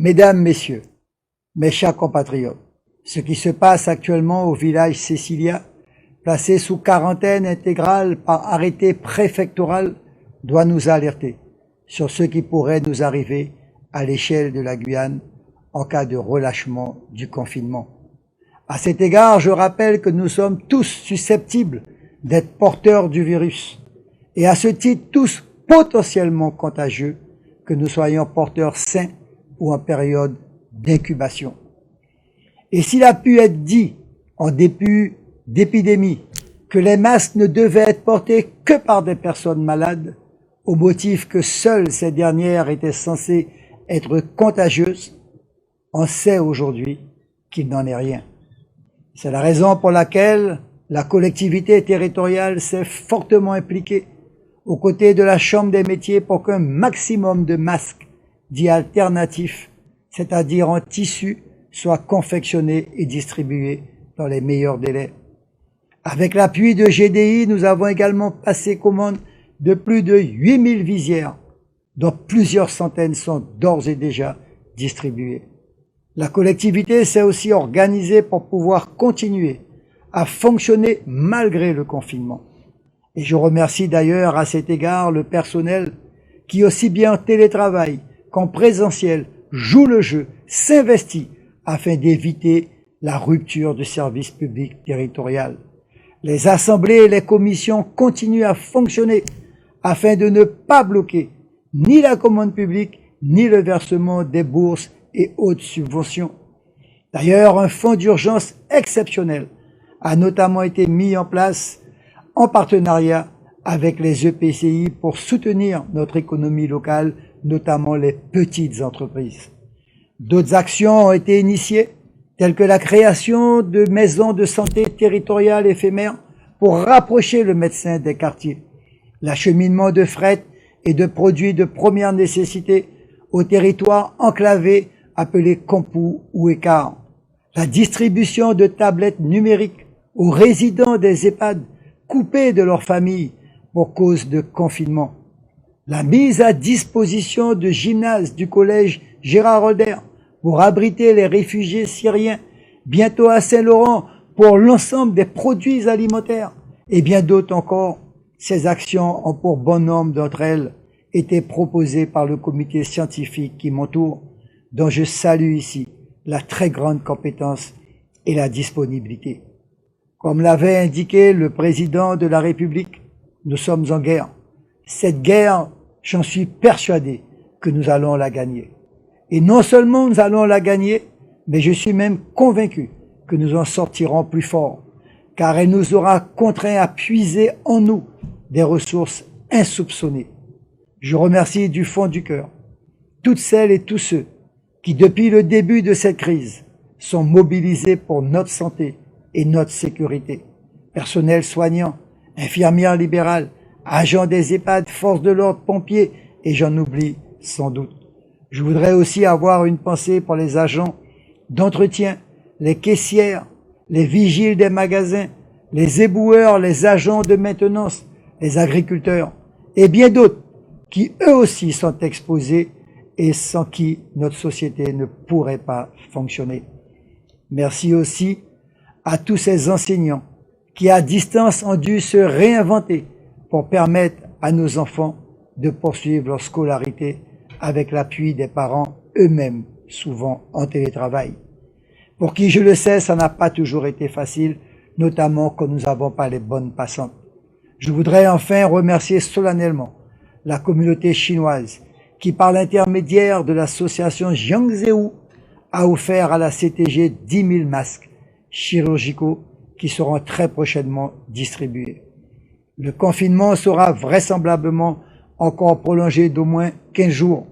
Mesdames, Messieurs, mes chers compatriotes, ce qui se passe actuellement au village Cécilia, placé sous quarantaine intégrale par arrêté préfectoral, doit nous alerter sur ce qui pourrait nous arriver à l'échelle de la Guyane en cas de relâchement du confinement. À cet égard, je rappelle que nous sommes tous susceptibles d'être porteurs du virus et à ce titre tous potentiellement contagieux, que nous soyons porteurs sains ou en période d'incubation. Et s'il a pu être dit en début d'épidémie que les masques ne devaient être portés que par des personnes malades, au motif que seules ces dernières étaient censées être contagieuses, on sait aujourd'hui qu'il n'en est rien. C'est la raison pour laquelle la collectivité territoriale s'est fortement impliquée aux côtés de la Chambre des métiers pour qu'un maximum de masques dits alternatifs, c'est-à-dire en tissu, soient confectionnés et distribués dans les meilleurs délais. Avec l'appui de GDI, nous avons également passé commande de plus de 8000 visières, dont plusieurs centaines sont d'ores et déjà distribuées. La collectivité s'est aussi organisée pour pouvoir continuer à fonctionner malgré le confinement. Et je remercie d'ailleurs à cet égard le personnel qui, aussi bien en télétravail qu'en présentiel, joue le jeu, s'investit afin d'éviter la rupture du service public territorial. Les assemblées et les commissions continuent à fonctionner afin de ne pas bloquer ni la commande publique, ni le versement des bourses et autres subventions. D'ailleurs, un fonds d'urgence exceptionnel a notamment été mis en place en partenariat avec les EPCI pour soutenir notre économie locale, notamment les petites entreprises. D'autres actions ont été initiées, telles que la création de maisons de santé territoriales éphémères pour rapprocher le médecin des quartiers, l'acheminement de fret et de produits de première nécessité aux territoires enclavés appelés campous ou écarts, la distribution de tablettes numériques aux résidents des EHPAD coupés de leur famille pour cause de confinement, la mise à disposition de gymnases du collège Gérard Holder pour abriter les réfugiés syriens, bientôt à Saint-Laurent pour l'ensemble des produits alimentaires, et bien d'autres encore. Ces actions ont pour bon nombre d'entre elles été proposées par le comité scientifique qui m'entoure, dont je salue ici la très grande compétence et la disponibilité. Comme l'avait indiqué le président de la République, nous sommes en guerre. Cette guerre, j'en suis persuadé que nous allons la gagner. Et non seulement nous allons la gagner, mais je suis même convaincu que nous en sortirons plus forts, car elle nous aura contraints à puiser en nous des ressources insoupçonnées. Je remercie du fond du cœur toutes celles et tous ceux qui, depuis le début de cette crise, sont mobilisés pour notre santé et notre sécurité. Personnel soignant, infirmières libérales, agents des EHPAD, forces de l'ordre, pompiers, et j'en oublie sans doute. Je voudrais aussi avoir une pensée pour les agents d'entretien, les caissières, les vigiles des magasins, les éboueurs, les agents de maintenance, les agriculteurs, et bien d'autres qui eux aussi sont exposés et sans qui notre société ne pourrait pas fonctionner. Merci aussi à tous ces enseignants qui à distance ont dû se réinventer pour permettre à nos enfants de poursuivre leur scolarité avec l'appui des parents eux-mêmes, souvent en télétravail. Pour qui, je le sais, ça n'a pas toujours été facile, notamment quand nous n'avons pas les bonnes passantes. Je voudrais enfin remercier solennellement la communauté chinoise qui, par l'intermédiaire de l'association Jiangzhou, a offert à la CTG 10 000 masques chirurgicaux qui seront très prochainement distribués. Le confinement sera vraisemblablement encore prolongé d'au moins 15 jours.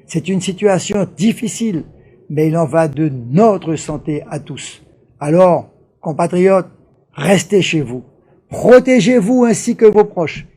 C'est une situation difficile, mais il en va de notre santé à tous. Alors, compatriotes, restez chez vous. Protégez-vous ainsi que vos proches.